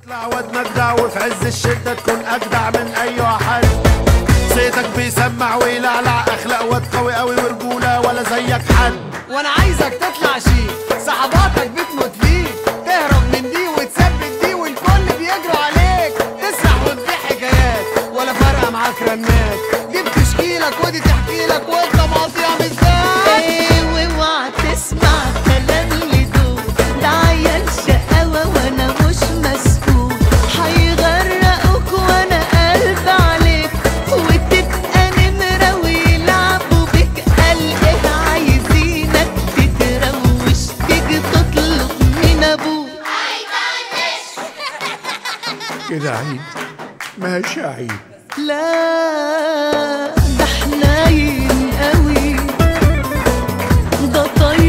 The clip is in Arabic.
تطلع ودنك ده وفي عز الشدة تكون أجدع من أي واحد. صيتك بيسمع ويلعلع، أخلاق واد قوي قوي ورجولة ولا زيك حد. وأنا عايزك تطلع شيك، صحباتك بتموت فيك، تهرب من دي وتثبت دي والكل بيجروا عليك، تسرح وتبيع حكايات ولا فارقة معاك رنات، دي بتشكيلك ودي تحكيلك وأنت مقاطيع بالذات. إيه واوعى تسمع كلام لدول، ده عيال شقاوة وأنا مش مسؤول، هيغرقوك وأنا قلب عليك، وتبقى نمرة ويلعبوا بيك. قال إيه عايزينك تتروش، تيجي تطلب من أبوك. كده عيب؟ ماشي عيب. لا ده حنين قوي، ده طيب